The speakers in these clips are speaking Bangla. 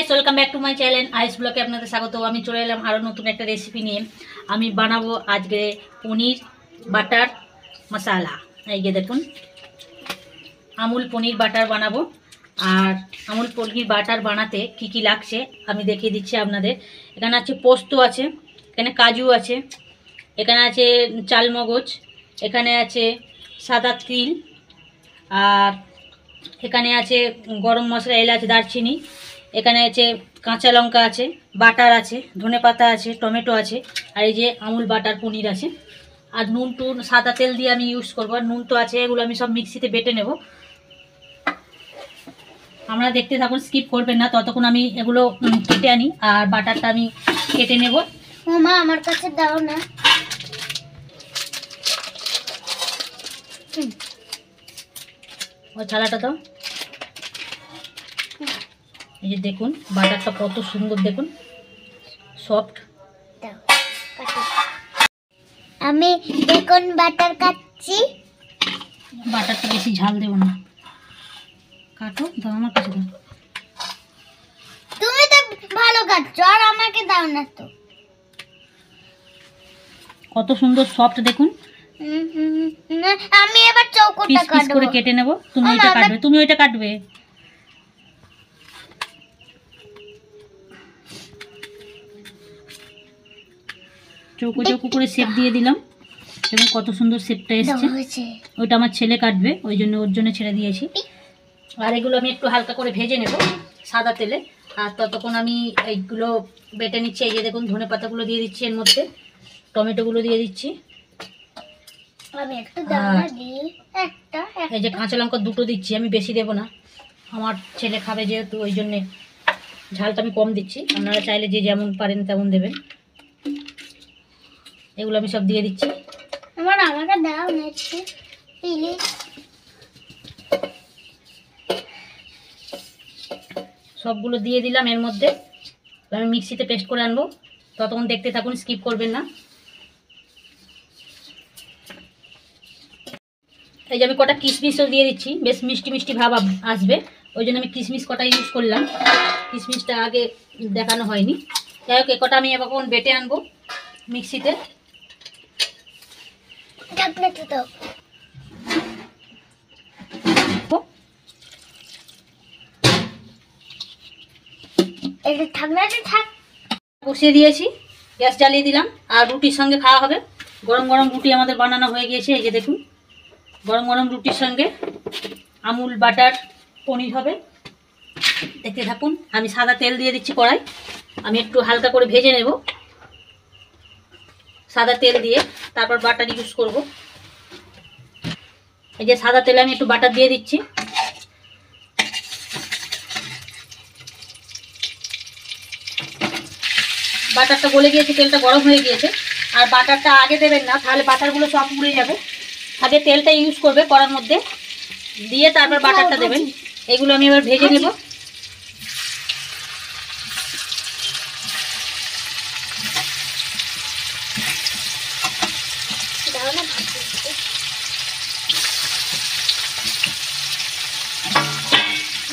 Guys, welcome back to my channel ice ব্লগে আপনাদের স্বাগত। আমি চলে এলাম আরও নতুন একটা রেসিপি নিয়ে। আমি বানাবো আজকে পনির বাটার মশালা। এই যে দেখুন, আমুল পনির বাটার বানাবো। আর আমুল পনির বাটার বানাতে কি কি লাগছে আমি দেখিয়ে দিচ্ছি আপনাদের। এখানে আছে পোস্ত আছে, এখানে কাজু আছে, এখানে আছে চালমগজ, এখানে আছে সাদা তিল, আর এখানে আছে গরম মশলা, এলাচ, দারচিনি, এখানে আছে কাঁচা লঙ্কা আছে, বাটার আছে, ধনেপাতা আছে, টমেটো আছে, আর এই যে আমুল বাটার পনির আছে। আর নুন টুন সাদা তেল দিয়ে আমি ইউজ করবো, আর নুন তো আছে। এগুলো আমি সব মিক্সিতে বেটে নেব। আমরা দেখতে থাকুন, স্কিপ করবেন না। ততক্ষণ আমি এগুলো কেটে আনি আর বাটারটা আমি কেটে নেব। মা আমার কাছে দাও না। ওই থালাটা দাও। এই যে দেখুন বাটারটা কত সুন্দর, দেখুন সফট। আমি দেখুন বাটার কাটছি। বাটারটা বেশি ঝাল দেবো না, কাটো, দাও আমার কাছে দাও। তুমি তো ভালো কাটছো, আর আমাকে দাও না তো। কত সুন্দর সফট দেখুন। আমি এবার চৌকোটা পিস পিস কাটবো। করে কেটে নেব। তুমি ওইটা কাটবে, তুমি ওইটা কাটবে। চৌকো চৌকো করে শেপ দিয়ে দিলাম এবং কত সুন্দর শেপটা এসছে। ওইটা আমার ছেলে কাটবে, ওই জন্য ওর জন্য ছেড়ে দিয়েছি। আর এগুলো আমি একটু হালকা করে ভেজে নেব সাদা তেলে। আর ততক্ষণ আমি এইগুলো বেটে নিচ্ছি। এই যে দেখুন ধনে পাতাগুলো দিয়ে দিচ্ছি এর মধ্যে, টমেটোগুলো দিয়ে দিচ্ছি, আমি একটু দানা দিই। এই যে কাঁচা লঙ্কা দুটো দিচ্ছি, আমি বেশি দেবো না, আমার ছেলে খাবে যেহেতু, ওই জন্যে ঝালটা আমি কম দিচ্ছি। আপনারা চাইলে যে যেমন পারেন তেমন দেবেন। এগুলো আমি সব দিয়ে দিচ্ছি। আমাকে দাও না একটু প্লিজ। সবগুলো দিয়ে দিলাম এর মধ্যে। আমি মিক্সিতে পেস্ট করে আনবো, ততক্ষণ দেখতে থাকুন, স্কিপ করবেন না। এই যে আমি কটা কিশমিশও দিয়ে দিচ্ছি, বেশ মিষ্টি মিষ্টি ভাব আসবে, ওই জন্য আমি কিশমিশ কটা ইউজ করলাম। কিশমিশটা আগে দেখানো হয়নি। যাই হোক, এ কটা আমি এখন বেটে আনবো মিক্সিতে। বসিয়ে দিয়েছি, গ্যাস জ্বালিয়ে দিলাম। আর রুটির সঙ্গে খাওয়া হবে। গরম গরম রুটি আমাদের বানানো হয়ে গিয়েছে। এই যে দেখুন, গরম গরম রুটির সঙ্গে আমুল বাটার পনির হবে। দেখতে থাকুন। আমি সাদা তেল দিয়ে দিচ্ছি কড়াই, আমি একটু হালকা করে ভেজে নেব সাদা তেল দিয়ে, তারপর বাটার ইউজ করব। এই যে সাদা তেলে আমি একটু বাটার দিয়ে দিচ্ছি। বাটারটা গলে গিয়েছে, তেলটা গরম হয়ে গিয়েছে। আর বাটারটা আগে দেবেন না, তাহলে বাটারগুলো সব উড়ে যাবে। আগে তেলটা ইউজ করবে কড়ার মধ্যে, দিয়ে তারপর বাটারটা দেবেন। এগুলো আমি এবার ভেজে নেব।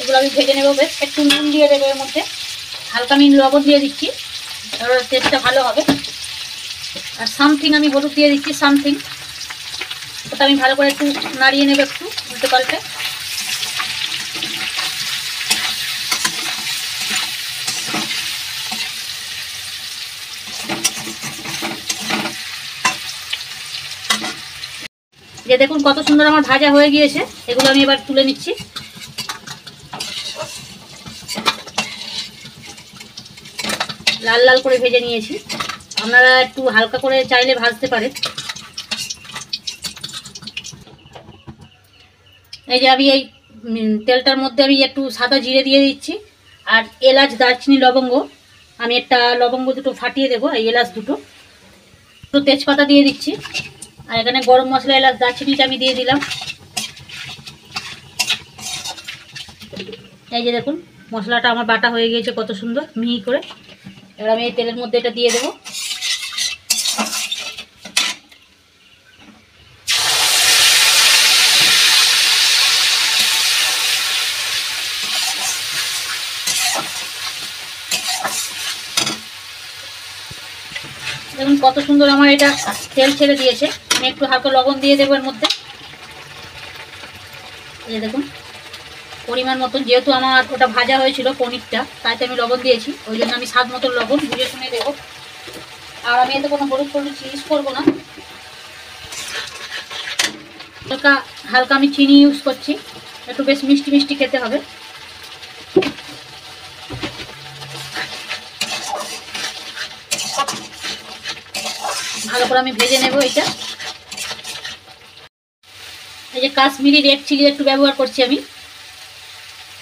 এগুলো আমি ভেজে নেবো বেশ। একটু নুন দিয়ে দেবো এর মধ্যে, হালকা আমি লবণ দিয়ে দিচ্ছি, তাহলে টেস্টটা ভালো হবে। আর সামথিং আমি হলুদ দিয়ে দিচ্ছি, সামথিং। ওটা আমি ভালো করে একটু নাড়িয়ে নেবো, একটু উল্টে পাল্টে। যে দেখুন কত সুন্দর আমার ভাজা হয়ে গিয়েছে। এগুলো আমি এবার তুলে নিচ্ছি। লাল লাল করে ভেজে নিয়েছি, আপনারা একটু হালকা করে চাইলে ভাজতে পারেন। এই যে আমি এই তেলটার মধ্যে আমি একটু সাদা জিরে দিয়ে দিচ্ছি, আর এলাচ, দারচিনি, লবঙ্গ, আমি একটা লবঙ্গ দুটো ফাটিয়ে দেবো, এই এলাচ দুটো, একটু তেজপাতা দিয়ে দিচ্ছি। আর এখানে গরম মশলা, এলাচ, দারচিনিটা আমি দিয়ে দিলাম। এই যে দেখুন মশলাটা আমার বাটা হয়ে গিয়েছে কত সুন্দর মিহি করে। এবার আমি এই তেলের মধ্যে এটা দিয়ে দেবো। দেখুন কত সুন্দর আমার এটা তেল ছেড়ে দিয়েছে। আমি একটু হালকা লবণ দিয়ে দেবো এর মধ্যে। এই দেখুন পরিমাণ মতন, যেহেতু আমার ওটা ভাজা হয়েছিল পনিরটা, তাইতে আমি লবণ দিয়েছি, ওই জন্য আমি স্বাদ মতন লবণ বুঝে শুনে দেবো। আর আমি এতে কোনো হলুদ ইউজ করবো না, হালকা হালকা আমি চিনি ইউজ করছি, একটু বেশ মিষ্টি মিষ্টি খেতে হবে। ভালো করে আমি ভেজে নেব এটা। এই যে কাশ্মীরি রেড চিলি একটু ব্যবহার করছি আমি,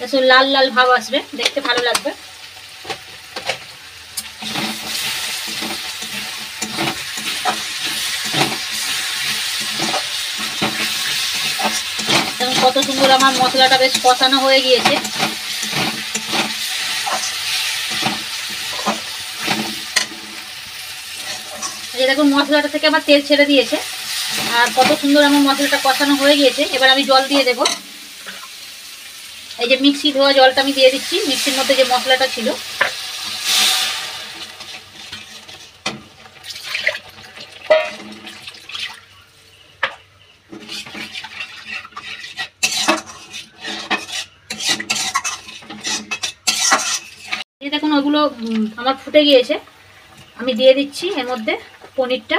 এসব লাল লাল ভাব আসবে, দেখতে ভালো লাগবে। এবং কত সুন্দর আমার মশলাটা বেশ কষানো হয়ে গিয়েছে। এই দেখুন মশলাটা থেকে আমার তেল ছেড়ে দিয়েছে, আর কত সুন্দর আমার মশলাটা কষানো হয়ে গিয়েছে। এবার আমি জল দিয়ে দেব। এই যে মিক্সি ধোয়া জলটা আমি দিয়ে দিচ্ছি, মিক্সির মধ্যে যে মশলাটা ছিল। এই দেখুন ওগুলো আমার ফুটে গিয়েছে, আমি দিয়ে দিচ্ছি এর মধ্যে পনিরটা।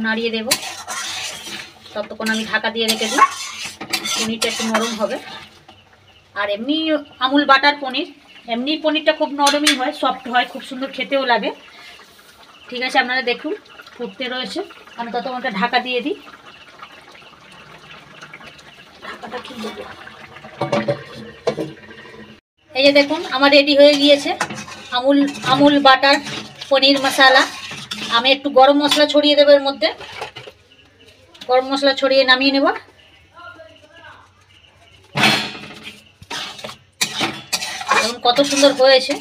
নাড়িয়ে দেব, ততক্ষণ আমি ঢাকা দিয়ে রেখে দিই, পনিরটা একটু নরম হবে। আর এমনি আমুল বাটার পনির, এমনি পনিরটা খুব নরমই হয়, সফট হয়, খুব সুন্দর খেতেও লাগে। ঠিক আছে, আপনারা দেখুন ফুটতে রয়েছে, আমি ততক্ষণটা ঢাকা দিয়ে দিই। ঢাকাটা কি দেবো? এই যে দেখুন আমার রেডি হয়ে গিয়েছে আমুল বাটার পনির মশালা। আমি একটু গরম মশলা ছড়িয়ে দেবো এর মধ্যে, গরম মশলা ছড়িয়ে নামিয়ে নেব। দেখুন কত সুন্দর হয়েছে।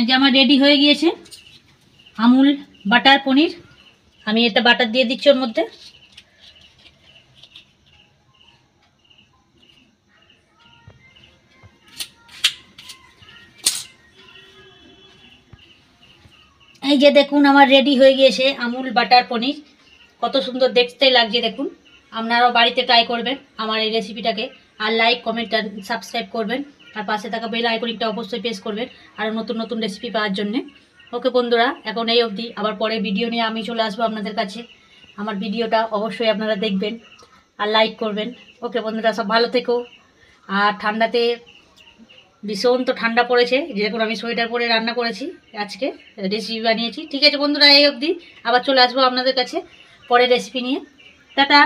যে আমার রেডি হয়ে গিয়েছে আমুল বাটার পনির। আমি এটা বাটার দিয়ে দিচ্ছি ওর মধ্যে। এই যে দেখুন আমার রেডি হয়ে গিয়েছে আমুল বাটার পনির, কত সুন্দর দেখতে লাগছে। দেখুন আপনারাও বাড়িতে ট্রাই করবেন আমার এই রেসিপিটাকে, আর লাইক কমেন্ট আর সাবস্ক্রাইব করবেন, আর পাশে থাকা বেল আইকনটা অবশ্যই প্রেস করবেন আরও নতুন নতুন রেসিপি পাওয়ার জন্যে। ওকে বন্ধুরা, এখন এই অবধি, আবার পরে ভিডিও নিয়ে আমি চলে আসবো আপনাদের কাছে। আমার ভিডিওটা অবশ্যই আপনারা দেখবেন আর লাইক করবেন। ওকে বন্ধুরা, সব ভালো থেকো। আর ঠান্ডাতে ভীষণ তো ঠান্ডা পড়েছে, যেরকম আমি সোয়েটার পরে রান্না করেছি, আজকে রেসিপি বানিয়েছি। ঠিক আছে বন্ধুরা, এই অবধি, আবার চলে আসবো আপনাদের কাছে পরে রেসিপি নিয়ে। টাটা।